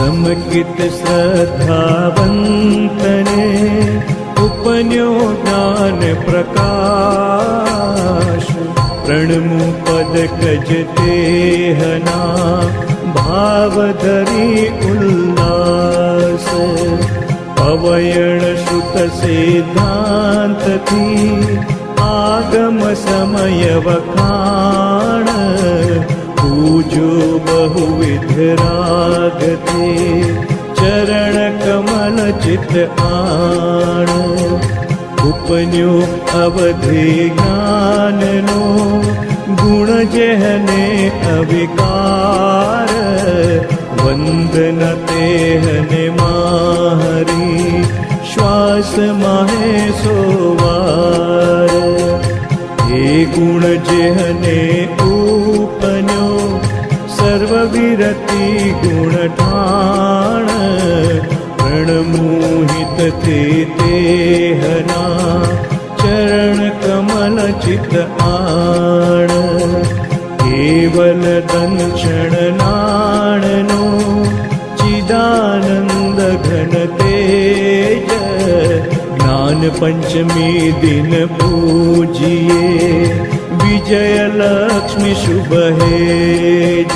समकित श्रद्धावन्तने उपन्यो ज्ञान प्रकाश प्रणमु पद कज तेहना भाव धरी उल्लास अवयण श्रुत सिद्धांत थी आगम समय वखाण पूजो बहुविध राग थे चरण कमल चित आण उपन्यो अवधि ज्ञाननो गुण जहने अविकार वंदन तेहने माहरी श्वास माहे सोवार हे गुण जहने उपन्यो सर्वविरति गुण ठाण प्रणमोहित थे तेहना चरण कमल चित आण केवल दंक्षण नाणनो चिदानंद घन तेज ज्ञान पंचमी दिन पूजिए विजय लक्ष्मी शुभ हेज।